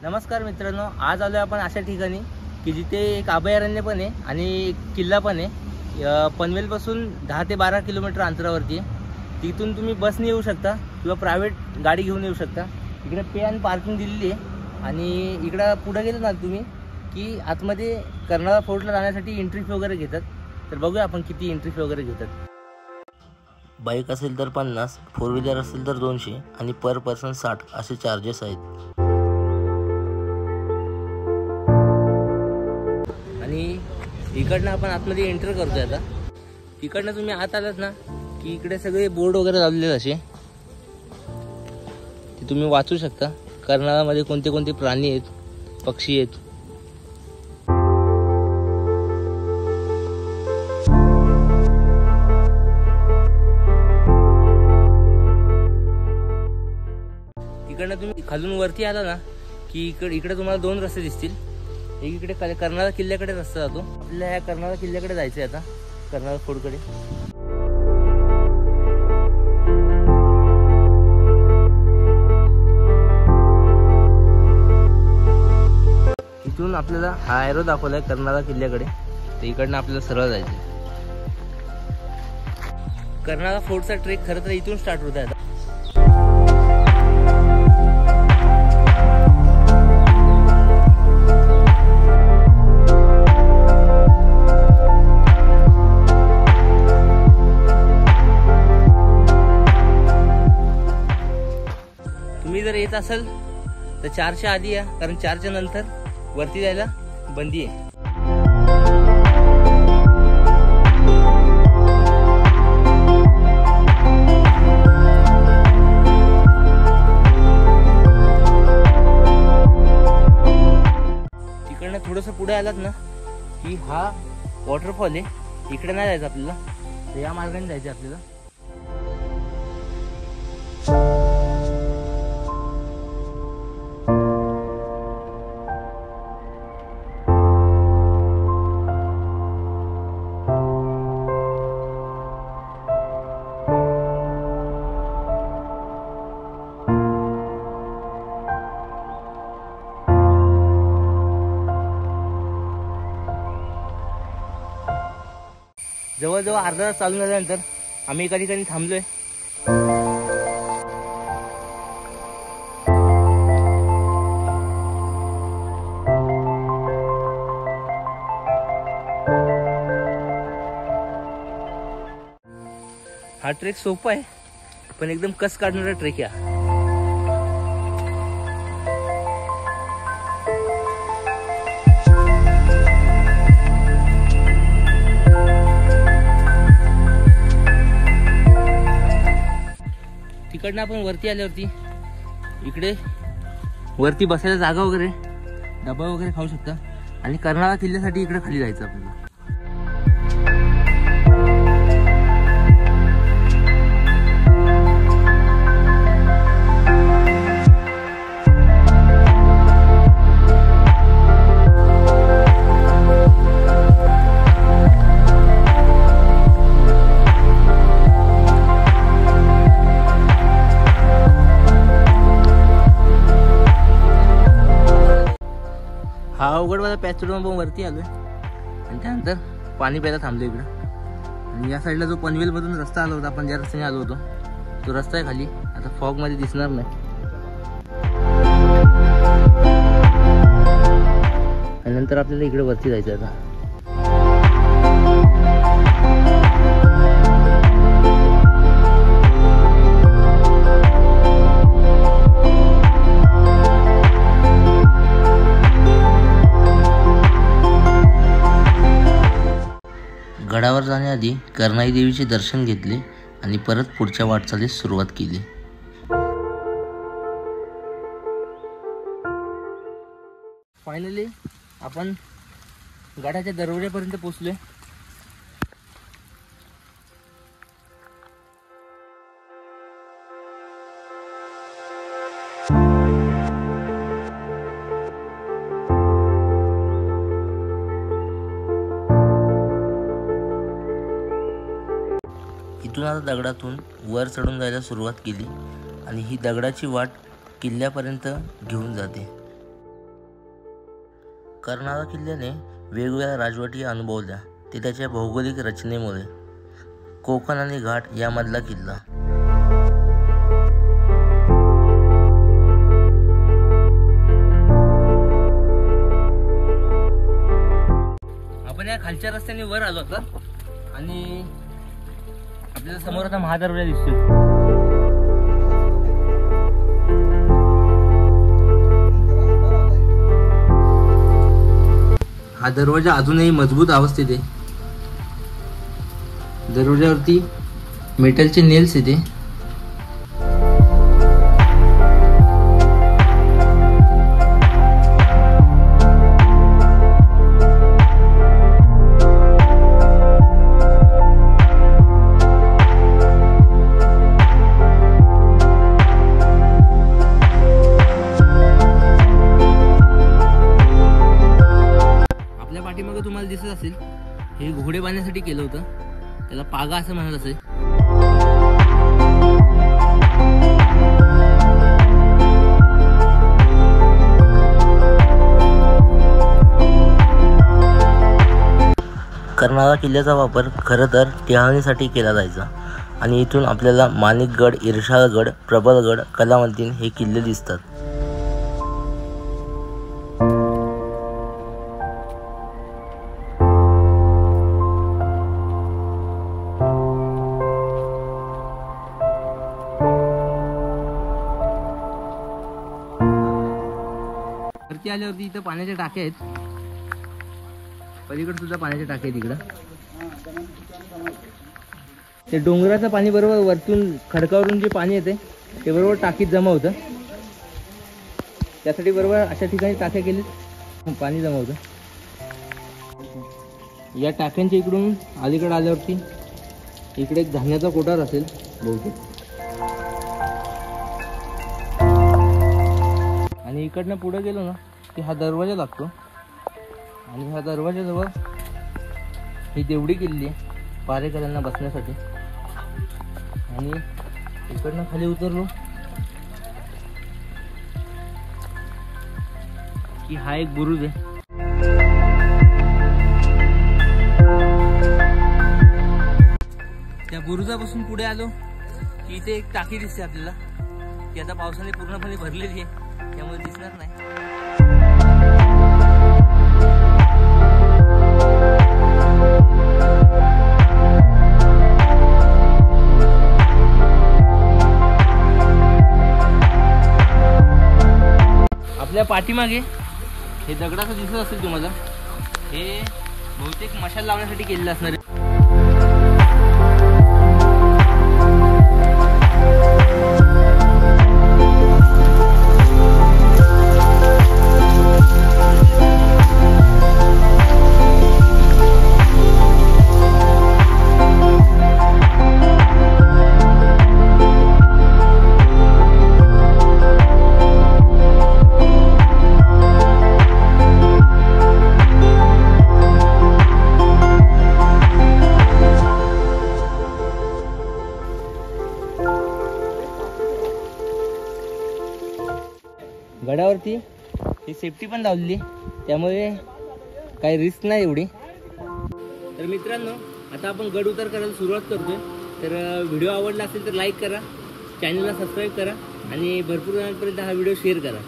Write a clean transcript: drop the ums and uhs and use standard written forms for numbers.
नमस्कार मित्रांनो, आज आलो आपण अशा ठिकाणी की जिथे एक अभयारण्य पण आहे आणि एक किल्ला पण आहे। पनवेलपासून 10 ते 12 किलोमीटर अंतरावरती आहे। तिथून तुम्ही बसने येऊ शकता किंवा प्रायव्हेट गाडी घेऊन येऊ शकता। इकडे पे आणि पार्किंग दिलेली आहे आणि इकडे पुढे गेलो ना तुम्ही की आतमध्ये कर्नाळा फोर्टला जाण्यासाठी एंट्री फी वगैरे घेतात। तर बघूया आपण किती एंट्री फी वगैरे घेतात। बाईक असेल तर 50, फोर व्हीलर असेल तर 200 आणि पर पर्सन 60 असे चार्जेस आहेत। आणि इकडनं आपण आतमध्ये एंटर करतोय। आता इकडनं तुम्ही आत आलात ना की इकडे सगळे बोर्ड वगैरे लावलेले असे ते तुम्ही वाचू शकता। कर्नाळामध्ये कोणते कोणते प्राणी आहेत, पक्षी आहेत। इकडनं तुम्ही खालून वरती आला ना की इकडे तुम्हाला 2 रस्ते दिसतील। एक इकडे कर्नाळा किल्ल्याकडे रस्ता जातो। आपल्याला या कर्नाळा किल्ल्याकडे जायचं आहे आता, कर्नाळा फोर्टकडे। इथून आपल्याला हा एरो दाखवलाय कर्नाळा किल्ल्याकडे, तर इकडनं आपल्याला सरळ जायचं। कर्नाळा फोर्टचा ट्रेक खरं तर इथून स्टार्ट होत आहे आता। तुम्ही जर येत असाल तर 4च्या आधी या, कारण 4च्या नंतर वरती जायला बंदी आहे। तिकडनं थोडंसं पुढे आलात ना की हा वॉटरफॉल आहे। इकडे नाही जायचं आपल्याला, तर या मार्गाने जायचं आपल्याला। जवळजवळ अर्धा तास चालून झाल्यानंतर आम्ही एका ठिकाणी थांबलोय। हा ट्रेक सोपा आहे पण एकदम कस काढणारा ट्रेक आहे। तिकडनं आपण वरती आल्यावरती इकडे वरती बसायला जागा वगैरे, डबा वगैरे खाऊ शकता आणि कर्नाळा किल्ल्यासाठी इकडे खाली जायचं आपल्याला। हा अवघडवाला पॅच चढून आपण वरती आलोय आणि त्यानंतर पाणी प्यायला थांबलो इकडं। आणि या साईडला जो पनवेलमधून रस्ता आला होता, आपण ज्या रस्त्याने आलो होतो तो रस्ता आहे खाली, आता फॉग मध्ये दिसणार नाही। आणि नंतर आपल्याला इकडे वरती जायचं आता। गडावर जाण्याआधी कर्नाई देवीचे दर्शन घेतले आणि परत पुढच्या वाटचालीस सुरुवात केली। फायनली आपण गडाच्या दरवाजापर्यंत पोहोचलोय। इथून आता दगडातून वर चढून जायला सुरुवात केली आणि ही दगडाची वाट किल्ल्यापर्यंत घेऊन जाते। कर्नाळा किल्ल्याने वेगवेगळ्या राजवटी अनुभवल्या, ते त्याच्या भौगोलिक रचनेमुळे. कोकण आणि घाट यामधला किल्ला. आपण या खालच्या रस्त्याने वर आलो आता आणि आपल्याला समोर आता महादरवाजा दिसतोय. हा दरवाजा अजूनही मजबूत अवस्थेत आहे. दरवाजावरती मेटलचे नेल्स येते. पाठीमागे तुम्हाला दिसत असेल, हे घोडे बांधण्यासाठी केलं होतं. त्याला पागा असं म्हणत असेल. कर्नाळा किल्ल्याचा वापर खरं तर टेहळणीसाठी केला जायचा आणि इथून आपल्याला माणिकगड, इर्शाळगड, प्रबलगड, कलावंतीन हे किल्ले दिसतात. वरती आल्यावरती इथं पाण्याचे टाके आहेत. पलीकडे सुद्धा पाण्याचे टाके आहेत. इकडं ते डोंगराचं पाणी बरोबर वरतून खडकावरून जे पाणी येते ते बरोबर टाकीत जमा होतं. त्यासाठी बरोबर अशा ठिकाणी टाके केले, पाणी जमा होतं. या टाक्यांच्या इकडून अलीकडे आल्यावरती इकडे एक धान्याचा कोठार असेल बहुतेक. आणि इकडनं पुढे गेलो ना की हा दरवाजा लागतो आणि ह्या दरवाजाजवळ ही देवडी केलेली आहे पारेकऱ्यांना बसण्यासाठी. आणि इकडनं खाली उतरलो की हा एक बुरुज आहे. त्या बुरुजापासून पुढे आलो की इथे एक टाकी दिसते आपल्याला. ती आता पावसाने पूर्णपणे भरलेली आहे, त्यामुळे दिसणार नाही. आपल्या पाठीमागे हे दगडाचं दिसत असेल तुम्हाला, हे बहुतेक मशाल लावण्यासाठी केलेलं असणार आहे. गडावरती ही सेफ्टी पण लावलेली, त्यामुळे काही रिस्क नाही एवढी. तर मित्रांनो, आता आपण गड उतार करायला सुरुवात करतोय. तर व्हिडिओ आवडला असेल तर लाईक करा, चॅनलला सबस्क्राईब करा आणि भरपूर जणांपर्यंत हा व्हिडिओ शेअर करा.